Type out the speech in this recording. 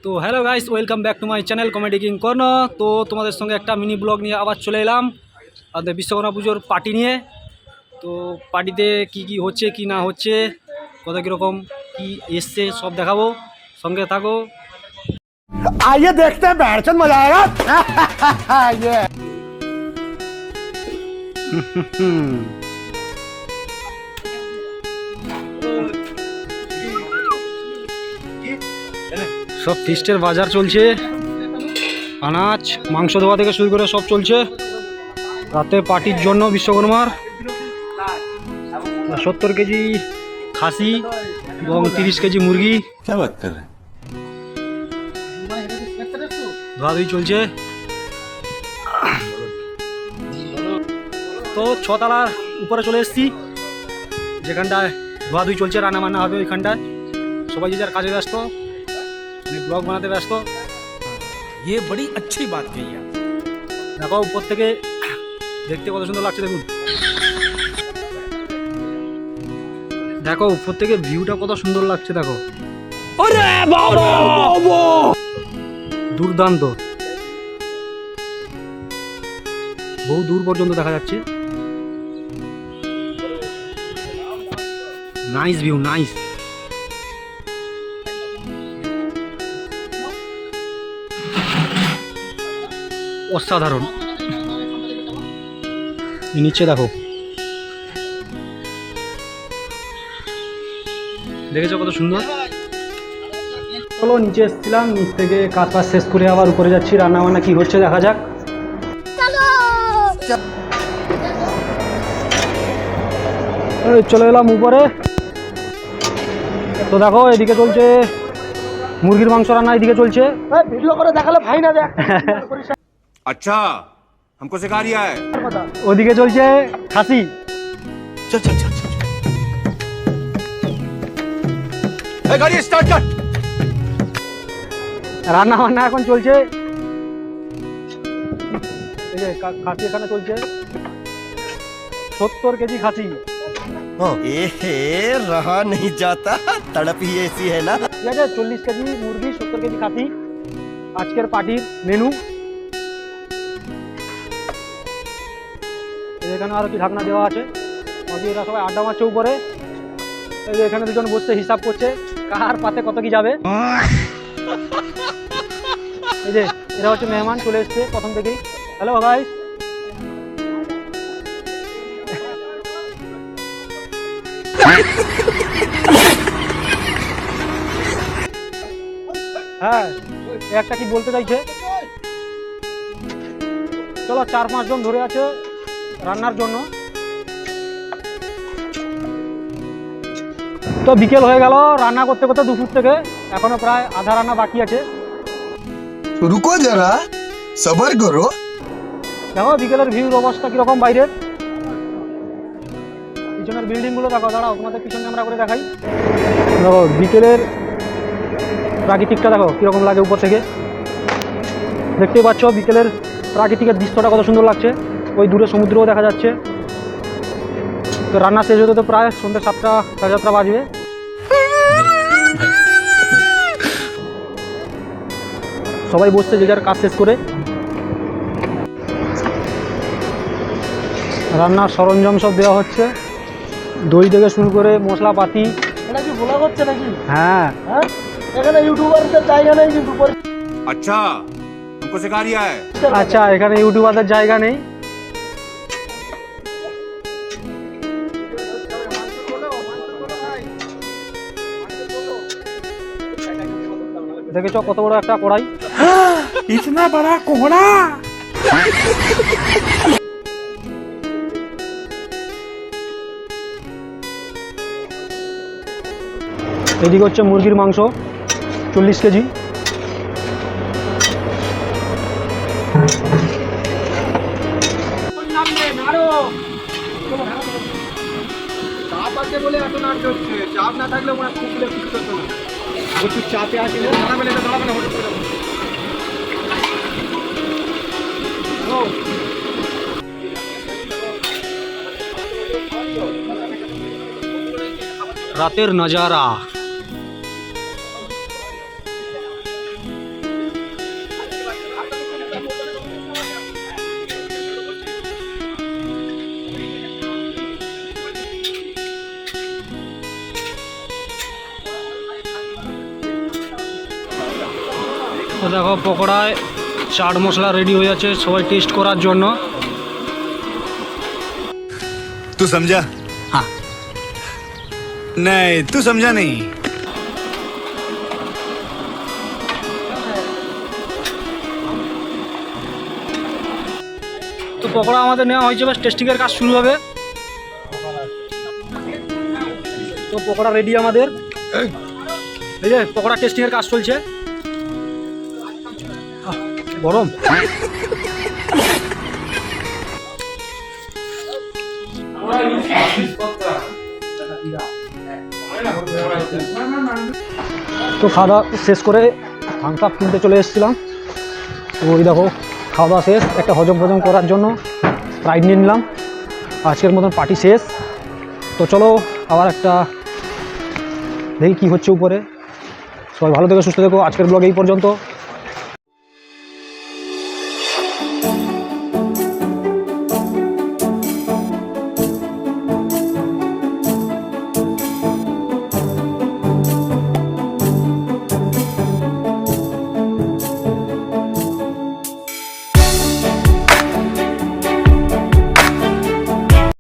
তো hello guys, welcome back to my channel comedy king corner. তো তোমাদের সঙ্গে একটা মিনি ব্লগ নিয়ে আবার চলে এলাম আমাদের বিশ্বকর্মা পুজোর পার্টি নিয়ে। তো পার্টিতে কি কি হচ্ছে কি না হচ্ছে, কত কীরকম কি এসছে সব দেখাবো, সঙ্গে থাকো। आइए देखते हैं बैठचंद मजा आएगा ये সব ফিস্টের বাজার চলছে, আনাজ মাংস দেওয়া থেকে শুরু করে সব চলছে রাতে পার্টির জন্য বিশ্বকর্মার। 70 কেজি খাসি এবং 30 কেজি মুরগি ধোয়াধুয়ি চলছে। তো 6 তলার উপরে চলে এসেছি, যেখানটায় ধোয়াধুয়ি চলছে, রান্না বান্না হবে ওইখানটায়। সবাই যে যার কাজে ব্যস্ত, ব্লগ বানাতে ব্যস্ত। ये बड़ी अच्छी बात कही है। দেখো উপর থেকে দেখতে কত সুন্দর লাগছে, দেখুন। দেখো উপর থেকে ভিউটা কত সুন্দর লাগছে, দেখো দুর্দান্ত, বহু দূর পর্যন্ত দেখা যাচ্ছে। Nice view, nice. অসাধারণ। নিচে দেখো, দেখেছো কত সুন্দর। চলো নিচে এসেছিলাম, নিচ থেকে কাজ বাজ শেষ করে আবার উপরে যাচ্ছি। রান্না বান্না কি হচ্ছে দেখা যাক। চলে এলাম উপরে। তো দেখো এদিকে চলছে মুরগির মাংস রান্না, এদিকে চলছে। ভিডিও করে দেখালে ভাই না দেখ अच्छा हमको सिखा रिया है। ওদিকে চলছে খাসি। चल चल चल चल ए गाड़ी स्टार्ट कर। রান্না বান্না এখন চলছে। এই যে খাসি এখানে চলছে, 70 কেজি খাসি। रहा नहीं जाता तड़प ही ऐसी है ना। ঠিক আছে, 40 কেজি মুরগি, 70 কেজি খাসি আজকের পার্টির মেনু। এখানে আরো কি ঢাকনা দেওয়া আছে, এরা সবাই আড্ডা মারছে উপরে। এই যে এখানে দুজন বসে হিসাব করছে কার পাতে কত কি যাবে। এই যে এরা হচ্ছে মেহমান, চলে এসছে প্রথম থেকেই। হ্যালো ভাই, হ্যাঁ একটা কি বলতে চাইছে। চলো 4-5 জন ধরে আছে রান্নার জন্য। তো বিকেল হয়ে গেল রান্না করতে করতে, দুপুর থেকে এখনো প্রায় আধা রান্না বাকি আছে। रुको जरा सबर करो। দেখো বিকেলের ভিউর অবস্থা কিরকম বাইরের। পিছনের বিল্ডিং গুলো দেখো, দাঁড়াও তোমাদের পিছন ক্যামেরা করে দেখাই। দেখো বিকেলের প্রাকৃতিকটা দেখো কিরকম লাগে উপর থেকে। দেখতেই পাচ্ছ বিকেলের প্রাকৃতিকের দৃশ্যটা কত সুন্দর লাগছে। ওই দূরে সমুদ্রও দেখা যাচ্ছে। তো রান্না শেষ হতে তো প্রায় সন্ধ্যে 7টা, 7:30 বাজবে। সবাই বসছে যে যার কাজ শেষ করে। রান্নার সরঞ্জাম সব দেওয়া হচ্ছে, দই থেকে শুরু করে মশলাপাতি। এটা কি ভোলা হচ্ছে নাকি? হ্যাঁ হ্যাঁ, এখানে ইউটিউবারদের জায়গা নেই কিন্তু। अच्छा हमको सिखा रिया है। আচ্ছা, এখানে ইউটিউবারদের জায়গা নেই। দেখেছ কত বড় একটা কড়াই। इतना बड़ा कोहड़ा। এদিকে হচ্ছে মুরগির মাংস 40 কেজি। চাপ আছে বলে এত নাচ হচ্ছে, চাপ না থাকলে মনে খুব কিছু করতো না। প্রচুর চাপে আছে, দাঁড়াবে না দাঁড়াবে না। রাতের নজারা। তো দেখো পকোড়ায় চাট মশলা রেডি হয়ে আছে সবাই টেস্ট করার জন্য। तू समझा? हाँ। नहीं, तू समझा नहीं। তো পকোড়া আমাদের নেওয়া হয়েছে, বাস টেস্টিংয়ের কাজ শুরু হবে। তো পকোড়া রেডি আমাদের, এই যে পকোড়া টেস্টিংয়ের কাজ চলছে। গরম। তো খাওয়া দাওয়া শেষ করে থামস আপ কিনতে চলে এসেছিলাম। তো ওই দেখো খাওয়া দাওয়া শেষ, একটা হজম করার জন্য স্প্রাইট নিয়ে নিলাম। আজকের মতন পার্টি শেষ। তো চলো আবার একটা দেখি কী হচ্ছে উপরে। সবাই ভালো থেকো, সুস্থ থেকো। আজকের ব্লগ এই পর্যন্ত।